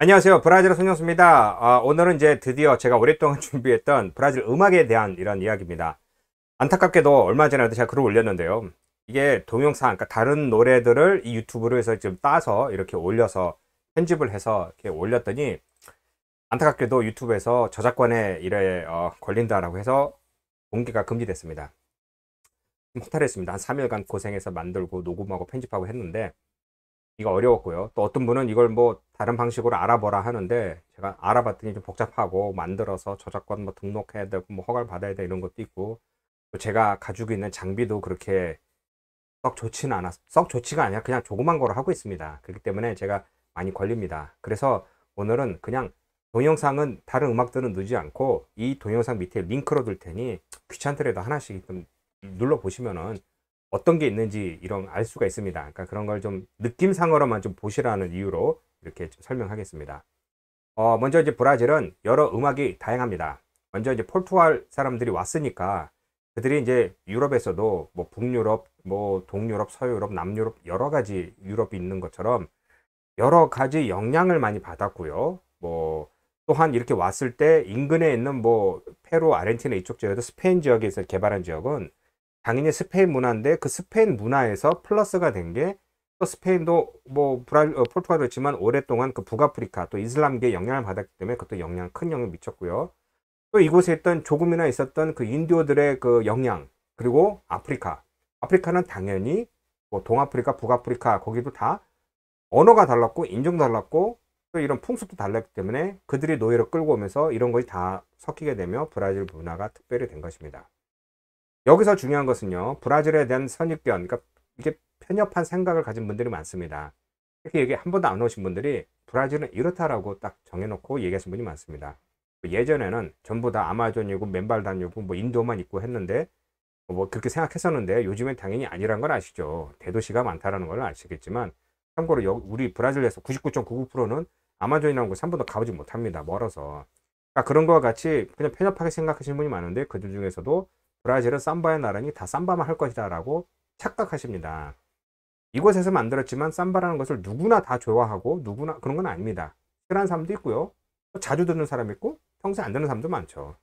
안녕하세요. 브라질 손영수입니다. 오늘은 이제 드디어 제가 오랫동안 준비했던 브라질 음악에 대한 이런 이야기입니다. 안타깝게도 얼마 전에도 제가 글을 올렸는데요. 이게 동영상, 그러니까 다른 노래들을 이 유튜브로 해서 좀 따서 이렇게 올려서 편집을 해서 이렇게 올렸더니 안타깝게도 유튜브에서 저작권에 일에 걸린다라고 해서 공개가 금지됐습니다. 좀 허탈했습니다. 한 3일간 고생해서 만들고 녹음하고 편집하고 했는데 이거 어려웠고요. 또 어떤 분은 이걸 뭐 다른 방식으로 알아보라 하는데 제가 알아봤더니 좀 복잡하고 만들어서 저작권 뭐 등록해야 되고 뭐 허가를 받아야 돼 이런 것도 있고 또 제가 가지고 있는 장비도 그렇게 썩 좋지가 않아요. 그냥 조그만 거로 하고 있습니다. 그렇기 때문에 제가 많이 걸립니다. 그래서 오늘은 그냥 동영상은 다른 음악들은 넣지 않고 이 동영상 밑에 링크로 둘 테니 귀찮더라도 하나씩 좀 눌러 보시면은 어떤 게 있는지 이런 알 수가 있습니다. 그러니까 그런 걸 좀 느낌상으로만 좀 보시라는 이유로 이렇게 좀 설명하겠습니다. 먼저 이제 브라질은 여러 음악이 다양합니다. 먼저 이제 포르투갈 사람들이 왔으니까 그들이 이제 유럽에서도 뭐 북유럽, 뭐 동유럽, 서유럽, 남유럽 여러 가지 유럽이 있는 것처럼 여러 가지 영향을 많이 받았고요. 뭐 또한 이렇게 왔을 때 인근에 있는 뭐 페루, 아르헨티나 이쪽 지역에도 스페인 지역에서 개발한 지역은 당연히 스페인 문화인데 그 스페인 문화에서 플러스가 된 게 또 스페인도 뭐 포르투갈도 있지만 오랫동안 그 북아프리카 또 이슬람계의 영향을 받았기 때문에 그것도 큰 영향을 미쳤고요. 또 이곳에 있던 조금이나 있었던 그 인디오들의 그 영향 그리고 아프리카는 당연히 뭐 동아프리카, 북아프리카 거기도 다 언어가 달랐고 인종도 달랐고 또 이런 풍습도 달랐기 때문에 그들이 노예로 끌고 오면서 이런 것이 다 섞이게 되며 브라질 문화가 특별히 된 것입니다. 여기서 중요한 것은요, 브라질에 대한 선입견, 그러니까 이게 편협한 생각을 가진 분들이 많습니다. 특히 여기 한 번도 안 오신 분들이 브라질은 이렇다라고 딱 정해놓고 얘기하신 분이 많습니다. 예전에는 전부 다 아마존이고 맨발 다니고 뭐 인도만 있고 했는데 뭐 그렇게 생각했었는데 요즘엔 당연히 아니란 걸 아시죠. 대도시가 많다라는 걸 아시겠지만 참고로 우리 브라질에서 99.99%는 아마존이라는 곳에 한 번도 가보지 못합니다. 멀어서. 그러니까 그런 거와 같이 그냥 편협하게 생각하시는 분이 많은데 그들 중에서도 브라질은 삼바의 나라니 다 삼바만 할 것이다 라고 착각하십니다. 이곳에서 만들었지만 삼바라는 것을 누구나 다 좋아하고 누구나 그런 건 아닙니다. 싫어하는 사람도 있고요. 자주 듣는 사람 있고 평소에 안 듣는 사람도 많죠.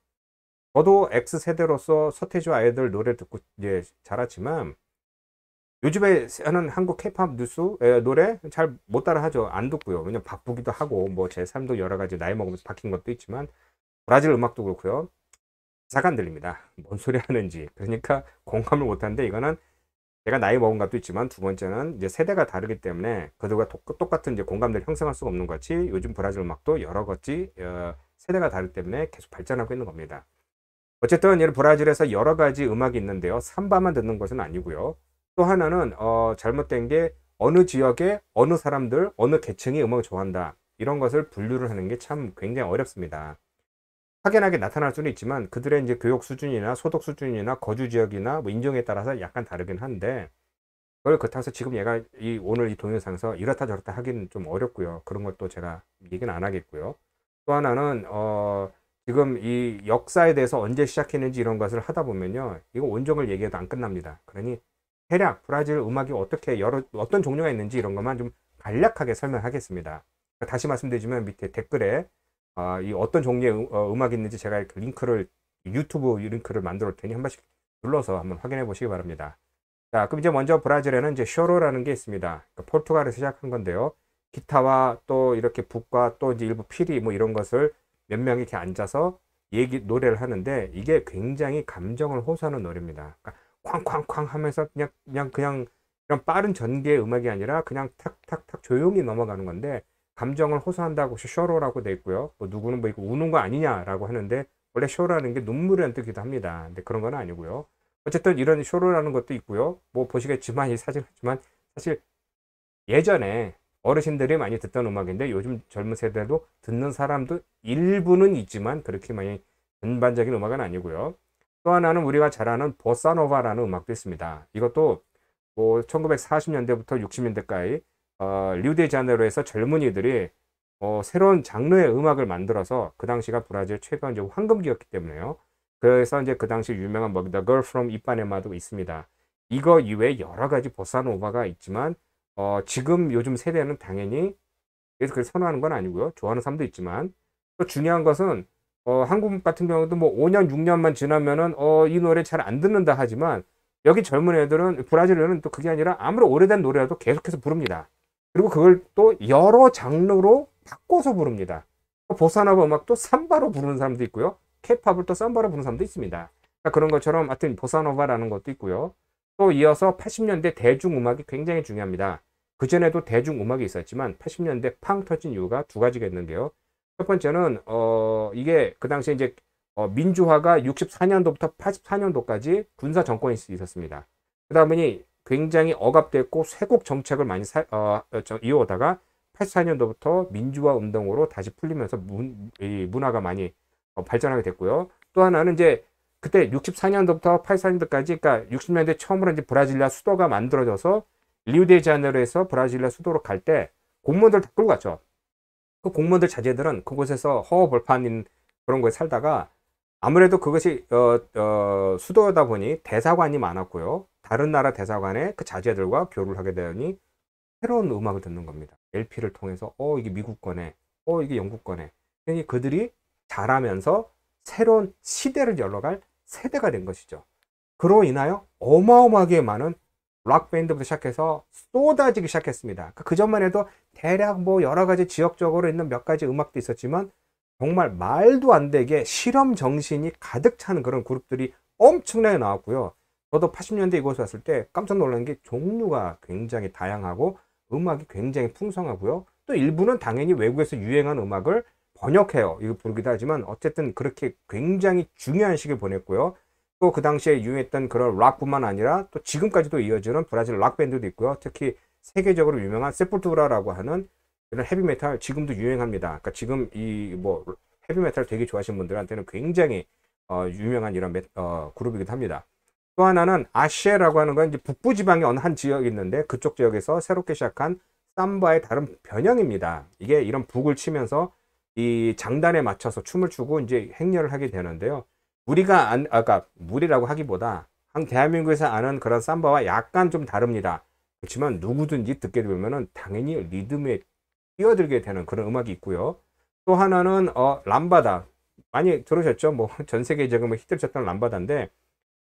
저도 X세대로서 서태지와 아이들 노래 듣고 이제 자랐지만 요즘에 하는 한국 케이팝 뉴스 노래 잘 못 따라 하죠. 안 듣고요. 왜냐면 바쁘기도 하고 뭐 제 삶도 여러 가지 나이 먹으면서 바뀐 것도 있지만 브라질 음악도 그렇고요. 가사가 안 들립니다. 뭔 소리 하는지. 그러니까 공감을 못 하는데 이거는 제가 나이 먹은 것도 있지만 두 번째는 이제 세대가 다르기 때문에 그들과 똑같은 이제 공감대를 형성할 수가 없는 것이 요즘 브라질 음악도 여러 가지 세대가 다르기 때문에 계속 발전하고 있는 겁니다. 어쨌든 이 브라질에서 여러 가지 음악이 있는데요. 삼바만 듣는 것은 아니고요. 또 하나는 잘못된 게 어느 지역에 어느 사람들, 어느 계층이 음악을 좋아한다. 이런 것을 분류를 하는 게 참 굉장히 어렵습니다. 확연하게 나타날 수는 있지만 그들의 이제 교육 수준이나 소득 수준이나 거주 지역이나 뭐 인종에 따라서 약간 다르긴 한데 그걸 그렇다고 지금 얘가 오늘 이 동영상에서 이렇다 저렇다 하기는 좀 어렵고요. 그런 것도 제가 얘기는 안 하겠고요. 또 하나는 지금 이 역사에 대해서 언제 시작했는지 이런 것을 하다 보면요. 이거 온종을 얘기해도 안 끝납니다. 그러니 대략 브라질 음악이 어떻게 어떤 종류가 있는지 이런 것만 좀 간략하게 설명하겠습니다. 다시 말씀드리지만 밑에 댓글에 이 어떤 종류의 음악이 있는지 제가 그 유튜브 링크를 만들어 올 테니 한 번씩 눌러서 한번 확인해 보시기 바랍니다. 자, 그럼 이제 먼저 브라질에는 이제 쇼로라는 게 있습니다. 그러니까 포르투갈에서 시작한 건데요. 기타와 또 이렇게 북과 또 이제 일부 피리 뭐 이런 것을 몇 명이 이렇게 앉아서 노래를 하는데 이게 굉장히 감정을 호소하는 노래입니다. 그러니까 쾅쾅쾅 하면서 그냥 이런 빠른 전개의 음악이 아니라 그냥 탁탁탁 조용히 넘어가는 건데 감정을 호소한다고 쇼로라고 돼 있고요. 뭐 누구는 뭐 이거 우는 거 아니냐라고 하는데 원래 쇼라는 게 눈물을 뜻기도 합니다. 근데 그런 건 아니고요. 어쨌든 이런 쇼로라는 것도 있고요. 뭐 보시겠지만 이 사진 있지만 사실 예전에 어르신들이 많이 듣던 음악인데 요즘 젊은 세대도 듣는 사람도 일부는 있지만 그렇게 많이 전반적인 음악은 아니고요. 또 하나는 우리가 잘 아는 보사노바라는 음악도 있습니다. 이것도 뭐 1940년대부터 60년대까지 리우데자네이루에서 젊은이들이 새로운 장르의 음악을 만들어서 그 당시가 브라질 최고 이제 황금기였기 때문에요. 그래서 이제 그 당시 유명한 뭐 The Girl from 이파네마도 있습니다. 이거 이외에 여러 가지 보사노바가 있지만 지금 요즘 세대는 당연히 그래서 그걸 선호하는 건 아니고요. 좋아하는 사람도 있지만 또 중요한 것은 한국 같은 경우도 뭐 5년, 6년만 지나면은 이 노래 잘 안 듣는다 하지만 여기 젊은 애들은 브라질에는 또 그게 아니라 아무리 오래된 노래라도 계속해서 부릅니다. 그리고 그걸 또 여러 장르로 바꿔서 부릅니다. 보사노바 음악도 삼바로 부르는 사람도 있고요. 케이팝을 또 삼바로 부르는 사람도 있습니다. 그러니까 그런 것처럼 하여튼 보사노바라는 것도 있고요. 또 이어서 80년대 대중음악이 굉장히 중요합니다. 그전에도 대중음악이 있었지만 80년대 팡 터진 이유가 두 가지가 있는데요. 첫 번째는 이게 그 당시에 이제 민주화가 64년도부터 84년도까지 군사 정권이 있었습니다. 그러다 보니 굉장히 억압됐고 쇄국 정책을 많이 이어오다가 84년도부터 민주화 운동으로 다시 풀리면서 이 문화가 많이 발전하게 됐고요. 또 하나는 이제 그때 64년도부터 84년도까지, 그러니까 60년대 처음으로 이제 브라질리아 수도가 만들어져서 리우데자네이루에서 브라질리아 수도로 갈 때 공무원들 다 끌고 갔죠. 그 공무원들 자제들은 그곳에서 허허벌판인 그런 거에 살다가 아무래도 그것이 수도다 보니 대사관이 많았고요. 다른 나라 대사관의 그 자제들과 교류를 하게 되니 새로운 음악을 듣는 겁니다. LP를 통해서 이게 미국 거네, 이게 영국 거네. 그러니 그들이 자라면서 새로운 시대를 열어갈 세대가 된 것이죠. 그로 인하여 어마어마하게 많은 락 밴드부터 시작해서 쏟아지기 시작했습니다. 그 전만 해도 대략 뭐 여러 가지 지역적으로 있는 몇 가지 음악도 있었지만 정말 말도 안 되게 실험 정신이 가득 차는 그런 그룹들이 엄청나게 나왔고요. 저도 80년대 이곳에 왔을 때 깜짝 놀란 게 종류가 굉장히 다양하고 음악이 굉장히 풍성하고요. 또 일부는 당연히 외국에서 유행한 음악을 번역해요. 이거 부르기도 하지만 어쨌든 그렇게 굉장히 중요한 시기를 보냈고요. 또 그 당시에 유행했던 그런 락뿐만 아니라 또 지금까지도 이어지는 브라질 락 밴드도 있고요. 특히 세계적으로 유명한 세풀투라라고 하는 이런 헤비메탈 지금도 유행합니다. 그러니까 지금 이 뭐 헤비메탈 되게 좋아하시는 분들한테는 굉장히 유명한 이런 그룹이기도 합니다. 또 하나는 아시에라고 하는 건 이제 북부 지방의 어느 한 지역이 있는데 그쪽 지역에서 새롭게 시작한 삼바의 다른 변형입니다. 이게 이런 북을 치면서 이 장단에 맞춰서 춤을 추고 이제 행렬을 하게 되는데요. 그러니까 무리라고 하기보다 한 대한민국에서 아는 그런 삼바와 약간 좀 다릅니다. 그렇지만 누구든지 듣게 되면은 당연히 리듬에 뛰어들게 되는 그런 음악이 있고요. 또 하나는 람바다. 많이 들으셨죠? 뭐 전 세계적으로 히트를 쳤던 람바다인데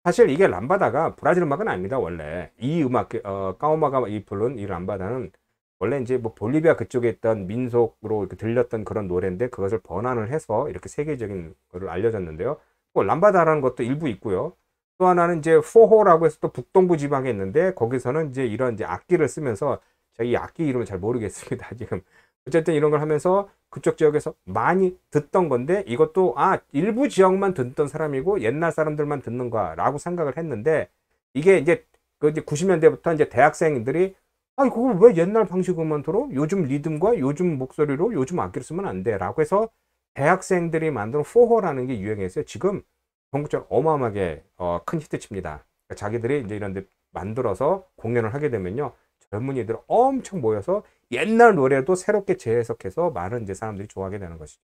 사실 이게 람바다가 브라질 음악은 아닙니다. 원래 이 음악 까오마가 이 부른 이 람바다는 원래 이제 뭐 볼리비아 그쪽에 있던 민속으로 이렇게 들렸던 그런 노래인데 그것을 번안을 해서 이렇게 세계적인 거를 알려졌는데요. 뭐 람바다라는 것도 일부 있고요. 또 하나는 이제 포호라고 해서 또 북동부 지방에 있는데 거기서는 이제 이런 이제 악기를 쓰면서 제가 이 악기 이름을 잘 모르겠습니다. 지금 어쨌든 이런 걸 하면서 그쪽 지역에서 많이 듣던 건데 이것도 일부 지역만 듣던 사람이고 옛날 사람들만 듣는 거라고 생각을 했는데 이게 이제 그 이제 90년대부터 이제 대학생들이 그걸 왜 옛날 방식으로만 들어? 요즘 리듬과 요즘 목소리로 요즘 악기를 쓰면 안 돼. 라고 해서 대학생들이 만든 포호라는 게 유행했어요. 지금 전국적으로 어마어마하게 큰 히트칩니다. 그러니까 자기들이 이제 이런 데 만들어서 공연을 하게 되면요. 젊은이들 엄청 모여서 옛날 노래도 새롭게 재해석해서 많은 이제 사람들이 좋아하게 되는 것이죠.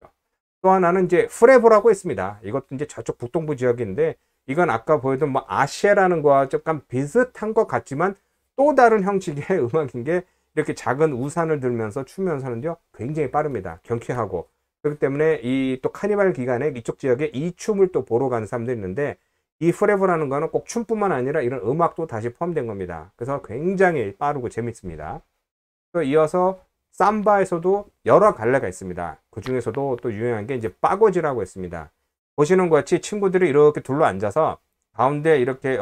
또 하나는 이제 프레보라고 있습니다. 이것도 이제 저쪽 북동부 지역인데 이건 아까 보여준 뭐 아시에라는 거와 약간 비슷한 것 같지만 또 다른 형식의 음악인 게 이렇게 작은 우산을 들면서 추면서는요 굉장히 빠릅니다. 경쾌하고 그렇기 때문에 이 또 카니발 기간에 이쪽 지역에 이 춤을 또 보러 가는 사람들이 있는데 이 프레보라는 거는 꼭 춤뿐만 아니라 이런 음악도 다시 포함된 겁니다. 그래서 굉장히 빠르고 재밌습니다. 또 이어서 삼바에서도 여러 갈래가 있습니다. 그 중에서도 또 유명한 게 이제 빠고지라고 있습니다. 보시는 것 같이 친구들이 이렇게 둘러 앉아서 가운데 이렇게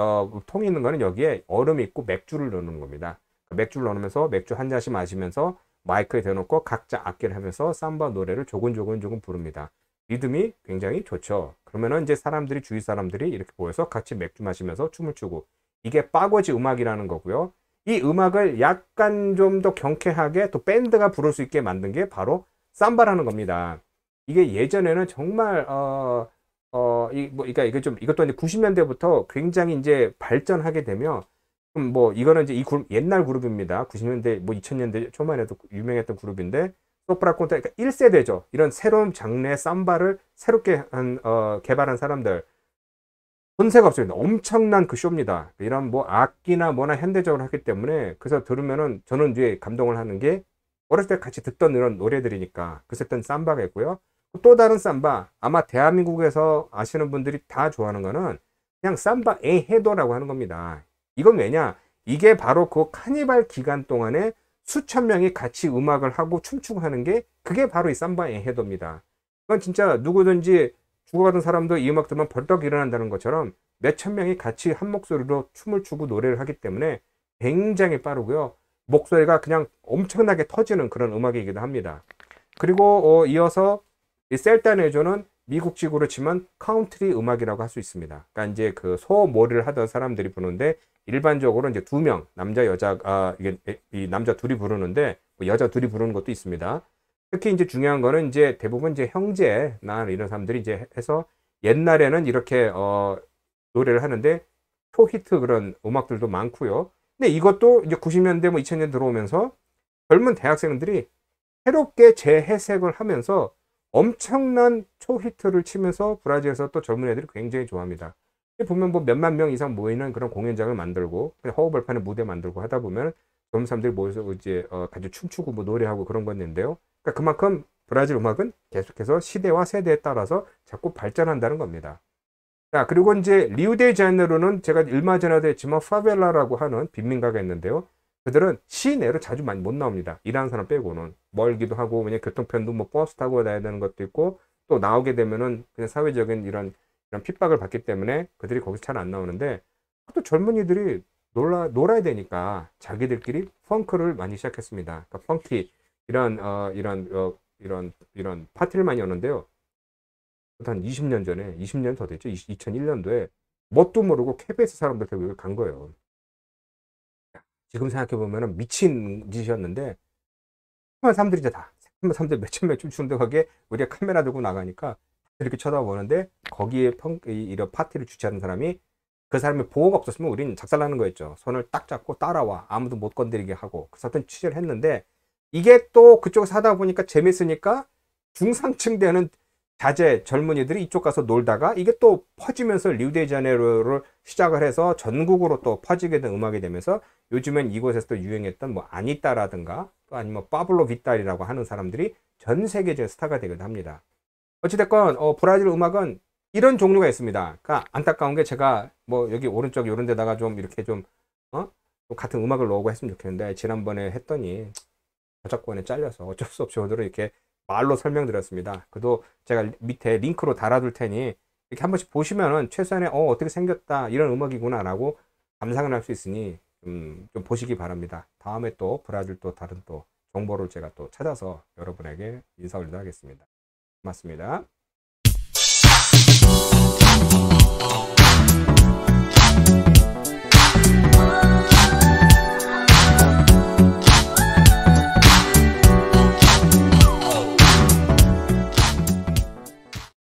통이 있는 거는 여기에 얼음이 있고 맥주를 넣는 겁니다. 맥주를 넣으면서 맥주 한 잔씩 마시면서 마이크에 대놓고 각자 악기를 하면서 삼바 노래를 조근조근 부릅니다. 리듬이 굉장히 좋죠. 그러면은 이제 사람들이 주위 사람들이 이렇게 모여서 같이 맥주 마시면서 춤을 추고 이게 빠고지 음악이라는 거고요. 이 음악을 약간 좀 더 경쾌하게 또 밴드가 부를 수 있게 만든 게 바로 삼바라는 겁니다. 이게 예전에는 정말 그러니까 이것도 이제 90년대부터 굉장히 이제 발전하게 되며 뭐 이거는 이제 이 그룹 옛날 그룹입니다. 90년대 뭐 2000년대 초반에도 유명했던 그룹인데 소프라콘타 그러니까 1세대죠. 이런 새로운 장르의 삼바를 새롭게 개발한 사람들 손색 없습니다. 엄청난 그 쇼입니다. 이런 뭐 악기나 뭐나 현대적으로 하기 때문에 그래서 들으면은 저는 이제 감동을 하는 게 어렸을 때 같이 듣던 이런 노래들이니까 그래서 했던 삼바가 있고요. 또 다른 삼바, 아마 대한민국에서 아시는 분들이 다 좋아하는 거는 그냥 삼바 에헤도라고 하는 겁니다. 이건 왜냐? 이게 바로 그 카니발 기간 동안에 수천 명이 같이 음악을 하고 춤추고 하는 게 그게 바로 이 삼바 에헤도입니다. 이건 진짜 누구든지 죽어가던 사람도 이 음악 들으면 벌떡 일어난다는 것처럼 몇천 명이 같이 한 목소리로 춤을 추고 노래를 하기 때문에 굉장히 빠르고요. 목소리가 그냥 엄청나게 터지는 그런 음악이기도 합니다. 그리고 이어서 이 셀타네조는 미국식으로 치면 카운트리 음악이라고 할 수 있습니다. 그러니까 이제 그 소몰이를 하던 사람들이 부르는데 일반적으로 이제 두 명, 남자 여자 이게 이 남자 둘이 부르는데 뭐 여자 둘이 부르는 것도 있습니다. 특히 이제 중요한 거는 이제 대부분 이제 형제나 이런 사람들이 이제 해서 옛날에는 이렇게 노래를 하는데 초히트 그런 음악들도 많고요. 근데 이것도 이제 90년대 뭐 2000년 들어오면서 젊은 대학생들이 새롭게 재해석을 하면서 엄청난 초히트를 치면서 브라질에서 또 젊은 애들이 굉장히 좋아합니다. 보면 뭐 몇만 명 이상 모이는 그런 공연장을 만들고 그냥 허허벌판에 무대 만들고 하다 보면 젊은 사람들이 모여서 이제 같이 춤추고 뭐 노래하고 그런 건데요. 그러니까 그만큼 브라질 음악은 계속해서 시대와 세대에 따라서 자꾸 발전한다는 겁니다. 자, 그리고 이제 리우데자네이루는 제가 얼마 전에도 했지만 파벨라라고 하는 빈민가가 있는데요. 그들은 시내로 자주 많이 못 나옵니다. 일하는 사람 빼고는. 멀기도 하고, 그냥 교통편도 뭐 버스 타고 나야 되는 것도 있고, 또 나오게 되면은 그냥 사회적인 이런 핍박을 받기 때문에 그들이 거기서 잘 안 나오는데, 또 젊은이들이 놀아야 되니까 자기들끼리 펑크를 많이 시작했습니다. 그러니까 펑키, 이런 파티를 많이 여는데요. 한 20년 전에, 20년 더 됐죠. 2001년도에 뭣도 모르고 KBS 사람들 데리고 간 거예요. 지금 생각해보면 미친 짓이었는데, 정말 사람들이 이제 다, 사람들 몇천 명 춤추는데 거기에 우리가 카메라 들고 나가니까 이렇게 쳐다보는데 거기에 이런 파티를 주최하는 사람이 그 사람의 보호가 없었으면 우린 작살나는 거였죠. 손을 딱 잡고 따라와. 아무도 못 건드리게 하고. 그래서 어떤 취재를 했는데 이게 또 그쪽에서 하다 보니까 재밌으니까 중상층 되는 자제 젊은이들이 이쪽 가서 놀다가 이게 또 퍼지면서 리우데자네이루를 시작을 해서 전국으로 또 퍼지게 된 음악이 되면서 요즘엔 이곳에서 또 유행했던 뭐 아니따라든가 또 아니면 파블로 비탈이라고 하는 사람들이 전 세계적인 스타가 되기도 합니다. 어찌됐건 브라질 음악은 이런 종류가 있습니다. 그러니까 안타까운 게 제가 뭐 여기 오른쪽 이런 데다가 좀 이렇게 좀 같은 음악을 넣고 했으면 좋겠는데 지난번에 했더니 저작권에 잘려서 어쩔 수 없이 오늘은 이렇게 말로 설명드렸습니다. 그래도 제가 밑에 링크로 달아둘 테니 이렇게 한 번씩 보시면은 최소한의 어떻게 생겼다 이런 음악이구나 라고 감상을 할 수 있으니 좀 보시기 바랍니다. 다음에 또 브라질 또 다른 또 정보를 제가 또 찾아서 여러분에게 인사 올리도록 하겠습니다. 고맙습니다.